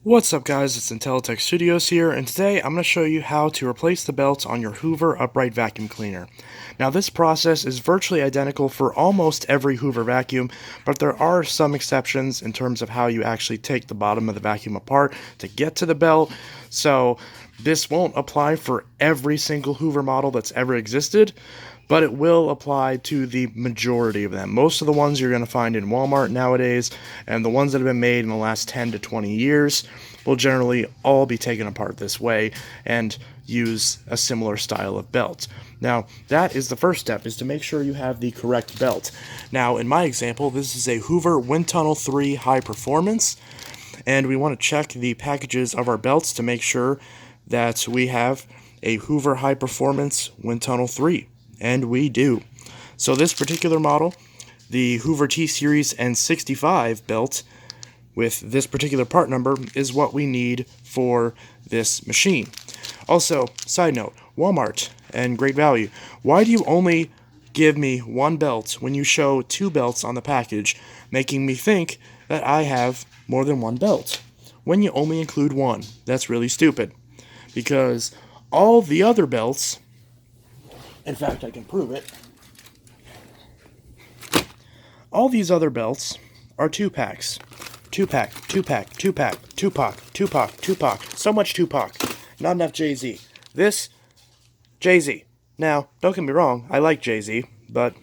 What's up guys, it's Intellitech Studios here, and today I'm going to show you how to replace the belt on your Hoover upright vacuum cleaner. Now this process is virtually identical for almost every Hoover vacuum, but there are some exceptions in terms of how you actually take the bottom of the vacuum apart to get to the belt. So this won't apply for every single Hoover model that's ever existed, but it will apply to the majority of them. Most of the ones you're going to find in Walmart nowadays, and the ones that have been made in the last 10 to 20 years, will generally all be taken apart this way and use a similar style of belt. Now, that is the first step, is to make sure you have the correct belt. Now, in my example, this is a Hoover Wind Tunnel 3 High Performance, and we want to check the packages of our belts to make sure that we have a Hoover High Performance Wind Tunnel 3. And we do. So this particular model, the Hoover T-Series N65 belt with this particular part number, is what we need for this machine. Also, side note, Walmart and Great Value, why do you only give me one belt when you show two belts on the package, making me think that I have more than one belt when you only include one? That's really stupid, because all the other belts, in fact, I can prove it, all these other belts are 2-packs. 2-pack, 2-pack, 2-pack, 2-pack, 2-pack, 2-pack. So much 2-pack. Not enough Jay-Z. This, Jay-Z. Now, don't get me wrong, I like Jay-Z, but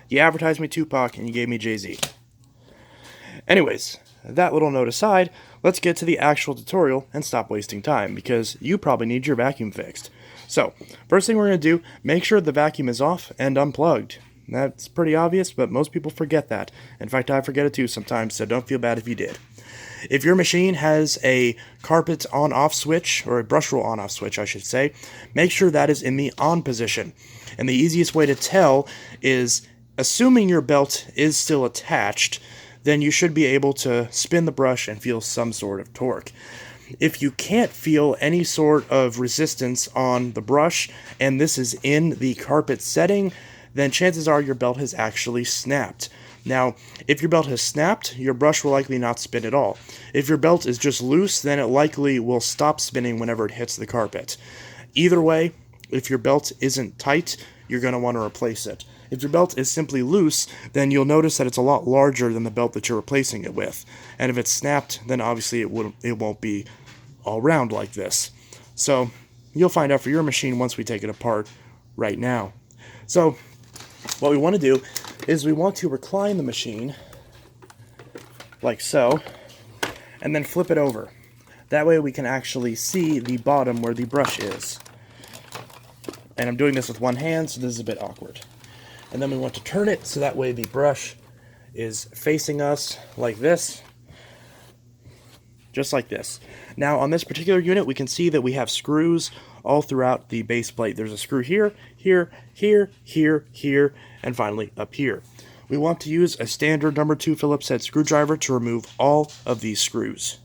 you advertised me 2-pack and you gave me Jay-Z. Anyways, that little note aside, let's get to the actual tutorial and stop wasting time, because you probably need your vacuum fixed. So, first thing we're going to do, make sure the vacuum is off and unplugged. That's pretty obvious, but most people forget that. In fact, I forget it too sometimes, so don't feel bad if you did. If your machine has a carpet on-off switch, or a Brushroll on-off switch, I should say, make sure that is in the on position. And the easiest way to tell is, assuming your belt is still attached, then you should be able to spin the brush and feel some sort of torque. If you can't feel any sort of resistance on the brush, and this is in the carpet setting, then chances are your belt has actually snapped. Now, if your belt has snapped, your brush will likely not spin at all. If your belt is just loose, then it likely will stop spinning whenever it hits the carpet. Either way, if your belt isn't tight, you're going to want to replace it. If your belt is simply loose, then you'll notice that it's a lot larger than the belt that you're replacing it with. And if it's snapped, then obviously it won't be all round like this. So you'll find out for your machine once we take it apart right now. So what we want to do is we want to recline the machine like so, and then flip it over. That way we can actually see the bottom where the brush is. And I'm doing this with one hand, so this is a bit awkward. And then we want to turn it so that way the brush is facing us like this. Just like this. Now on this particular unit we can see that we have screws all throughout the base plate. There's a screw here, here, here, here, here, and finally up here. We want to use a standard number 2 Phillips head screwdriver to remove all of these screws.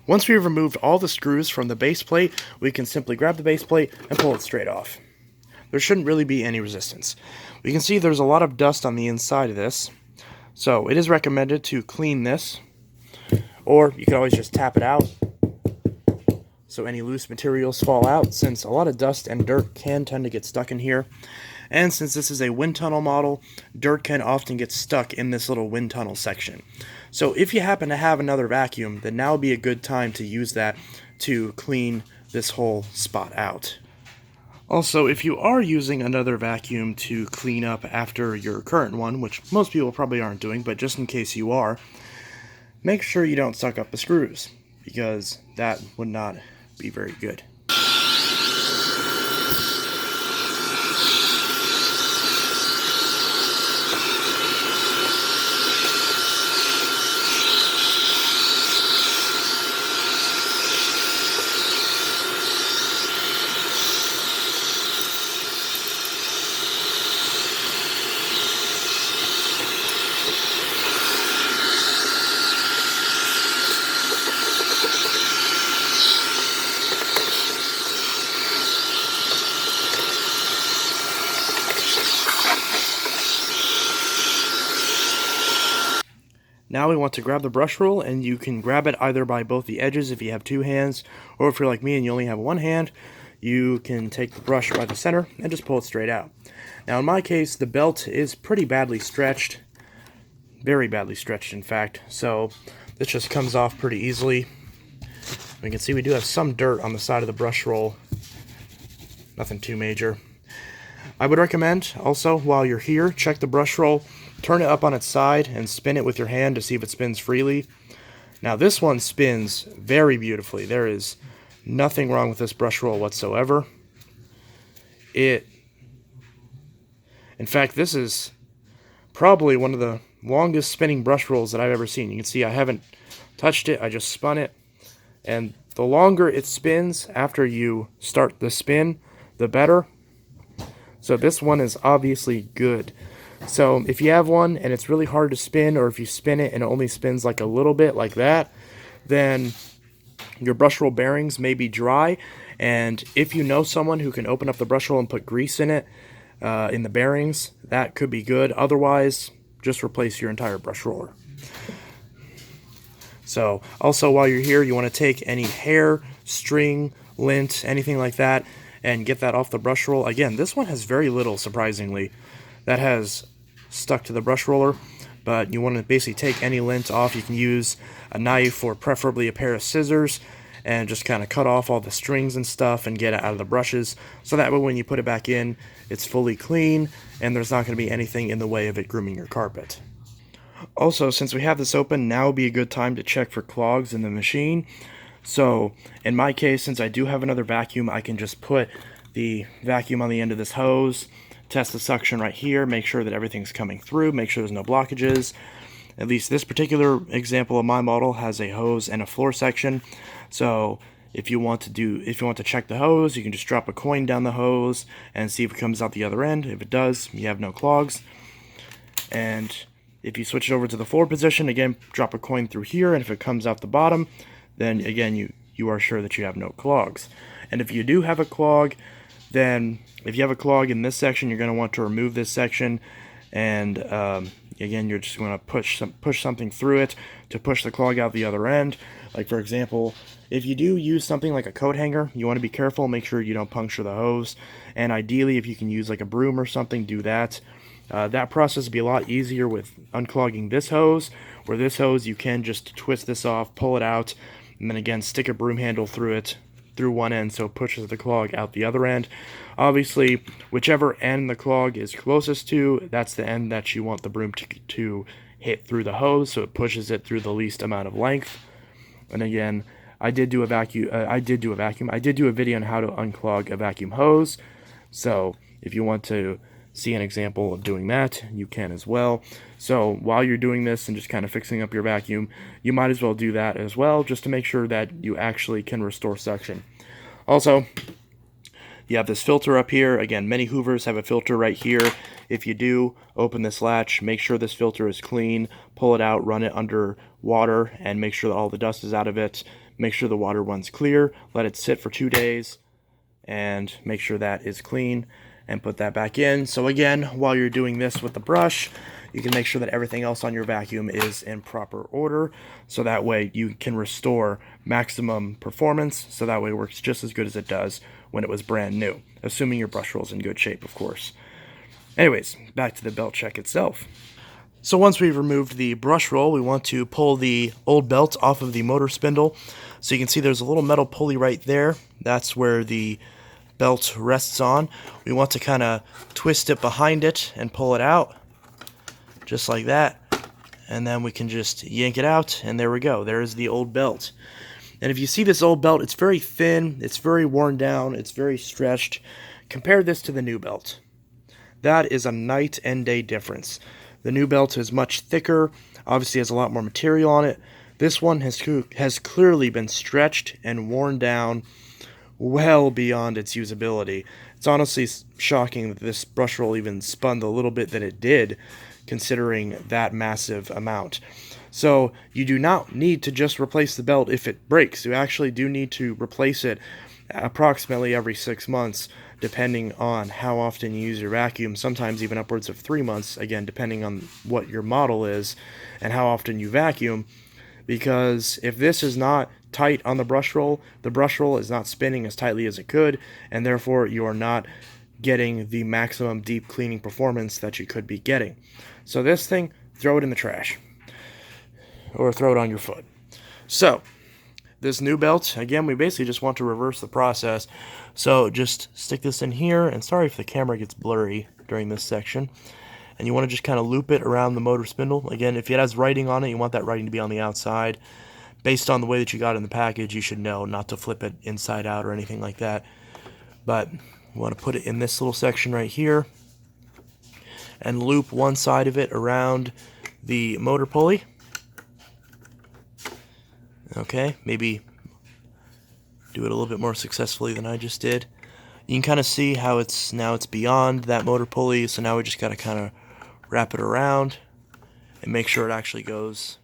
Once we've removed all the screws from the base plate, we can simply grab the base plate and pull it straight off. There shouldn't really be any resistance. We can see there's a lot of dust on the inside of this, so it is recommended to clean this, or you can always just tap it out so any loose materials fall out, since a lot of dust and dirt can tend to get stuck in here. And since this is a wind tunnel model, dirt can often get stuck in this little wind tunnel section. So if you happen to have another vacuum, then now would be a good time to use that to clean this whole spot out. Also, if you are using another vacuum to clean up after your current one, which most people probably aren't doing, but just in case you are, make sure you don't suck up the screws, because that would not be very good. Now we want to grab the brush roll, and you can grab it either by both the edges if you have two hands, or if you're like me and you only have one hand, you can take the brush by the center and just pull it straight out. Now in my case, the belt is pretty badly stretched, very badly stretched in fact, so this just comes off pretty easily. We can see we do have some dirt on the side of the brush roll, nothing too major. I would recommend also, while you're here, check the brush roll, turn it up on its side, and spin it with your hand to see if it spins freely. Now this one spins very beautifully. There is nothing wrong with this brush roll whatsoever. In fact, this is probably one of the longest spinning brush rolls that I've ever seen. You can see I haven't touched it, I just spun it. And the longer it spins after you start the spin, the better. So this one is obviously good. So if you have one and it's really hard to spin, or if you spin it and it only spins like a little bit like that, then your brush roll bearings may be dry. And if you know someone who can open up the brush roll and put grease in it, in the bearings, that could be good. Otherwise, just replace your entire brush roller. So also while you're here, you want to take any hair, string, lint, anything like that, and get that off the brush roll. Again, this one has very little, surprisingly, that has stuck to the brush roller, but you want to basically take any lint off. You can use a knife or preferably a pair of scissors and just kind of cut off all the strings and stuff and get it out of the brushes, so that way when you put it back in, it's fully clean and there's not going to be anything in the way of it grooming your carpet. Also, since we have this open, now would be a good time to check for clogs in the machine. So in my case, since I do have another vacuum, I can just put the vacuum on the end of this hose, test the suction right here, make sure that everything's coming through, make sure there's no blockages. At least this particular example of my model has a hose and a floor section. So if you want to check the hose, you can just drop a coin down the hose and see if it comes out the other end. If it does, you have no clogs. And if you switch it over to the floor position, again, drop a coin through here, and if it comes out the bottom, then again, you are sure that you have no clogs. And if you do have a clog, then if you have a clog in this section, you're going to want to remove this section, and again, you're just going to push something through it to push the clog out the other end. Like for example, if you do use something like a coat hanger, you want to be careful, make sure you don't puncture the hose, and ideally if you can use like a broom or something, do that. That process would be a lot easier with unclogging this hose, where this hose you can just twist this off, pull it out, and then again stick a broom handle through it, through one end, so it pushes the clog out the other end. Obviously, whichever end the clog is closest to, that's the end that you want the broom to hit through the hose, so it pushes it through the least amount of length. And again, I did do a video on how to unclog a vacuum hose, so if you want to see an example of doing that, you can as well. So while you're doing this and just kind of fixing up your vacuum, you might as well do that as well, just to make sure that you actually can restore suction. Also, you have this filter up here. Again, many Hoovers have a filter right here. If you do, open this latch, make sure this filter is clean, pull it out, run it under water, and make sure that all the dust is out of it. Make sure the water runs clear, let it sit for 2 days, and make sure that is clean, and put that back in. So again, while you're doing this with the brush, you can make sure that everything else on your vacuum is in proper order, so that way you can restore maximum performance, so that way it works just as good as it does when it was brand new, assuming your brush roll's in good shape, of course. Anyways, back to the belt check itself. So once we've removed the brush roll, we want to pull the old belt off of the motor spindle. So you can see there's a little metal pulley right there. That's where the belt rests on. We want to kind of twist it behind it and pull it out, just like that. And then we can just yank it out, and there we go. There's the old belt. And if you see this old belt, it's very thin, it's very worn down, it's very stretched. Compare this to the new belt. That is a night and day difference. The new belt is much thicker, obviously has a lot more material on it. This one has clearly been stretched and worn down well beyond its usability. It's honestly shocking that this brush roll even spun the little bit that it did, considering that massive amount. So you do not need to just replace the belt if it breaks. You actually do need to replace it approximately every 6 months, depending on how often you use your vacuum, sometimes even upwards of 3 months, again, depending on what your model is and how often you vacuum. Because if this is not tight on the brush roll is not spinning as tightly as it could, and therefore you are not getting the maximum deep cleaning performance that you could be getting. So this thing, throw it in the trash, or throw it on your foot. So this new belt, again, we basically just want to reverse the process. So just stick this in here, and sorry if the camera gets blurry during this section. And you want to just kind of loop it around the motor spindle. Again, if it has writing on it, you want that writing to be on the outside. Based on the way that you got it in the package, you should know not to flip it inside out or anything like that. But you want to put it in this little section right here and loop one side of it around the motor pulley. Okay, maybe do it a little bit more successfully than I just did. You can kind of see how it's beyond that motor pulley, so now we just got to kind of wrap it around and make sure it actually goes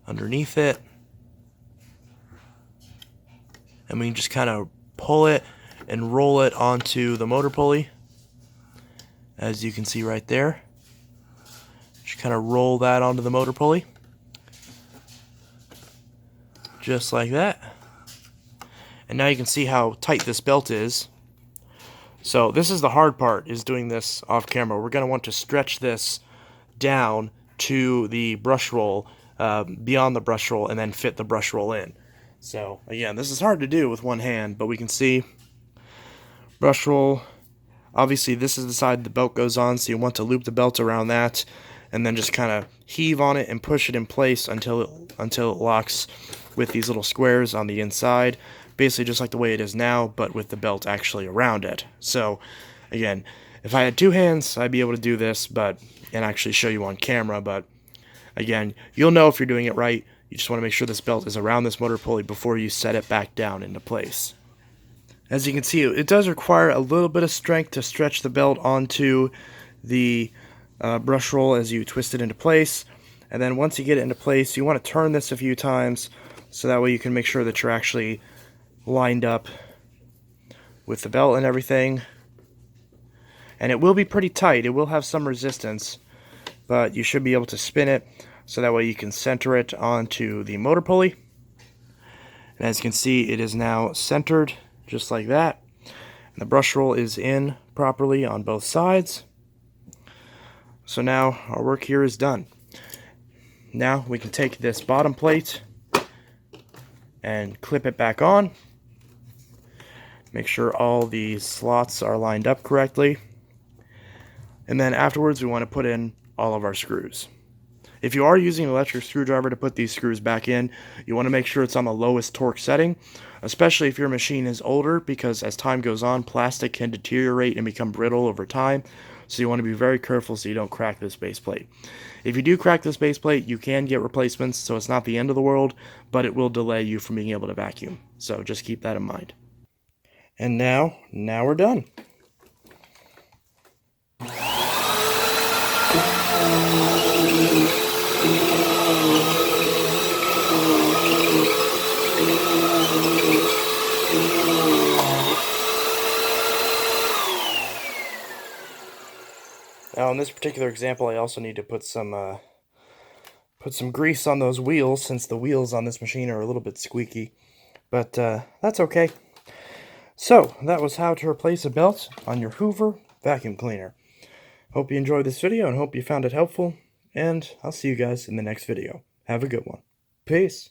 underneath it. And we can just kind of pull it and roll it onto the motor pulley, as you can see right there. Just kind of roll that onto the motor pulley, just like that. And now you can see how tight this belt is. So this is the hard part, is doing this off camera. We're going to want to stretch this down to the brush roll, beyond the brush roll, and then fit the brush roll in. So again, this is hard to do with one hand, but we can see brush roll. Obviously this is the side the belt goes on, so you want to loop the belt around that, and then just kind of heave on it and push it in place until it locks with these little squares on the inside. Basically just like the way it is now, but with the belt actually around it. So again, if I had two hands, I'd be able to do this and actually show you on camera, but again, you'll know if you're doing it right. You just want to make sure this belt is around this motor pulley before you set it back down into place. As you can see, it does require a little bit of strength to stretch the belt onto the brush roll as you twist it into place. And then once you get it into place, you want to turn this a few times so that way you can make sure that you're actually lined up with the belt and everything. And it will be pretty tight. It will have some resistance, but you should be able to spin it so that way you can center it onto the motor pulley. And as you can see, it is now centered just like that. And the brush roll is in properly on both sides. So now our work here is done. Now we can take this bottom plate and clip it back on. Make sure all the slots are lined up correctly. And then afterwards we want to put in all of our screws. If you are using an electric screwdriver to put these screws back in, you want to make sure it's on the lowest torque setting, especially if your machine is older, because as time goes on, plastic can deteriorate and become brittle over time. So you want to be very careful so you don't crack this base plate. If you do crack this base plate, you can get replacements, so it's not the end of the world, but it will delay you from being able to vacuum. So just keep that in mind. And now we're done. Now in this particular example, I also need to put some grease on those wheels, since the wheels on this machine are a little bit squeaky, but that's okay. So that was how to replace a belt on your Hoover vacuum cleaner. Hope you enjoyed this video and hope you found it helpful, and I'll see you guys in the next video. Have a good one. Peace.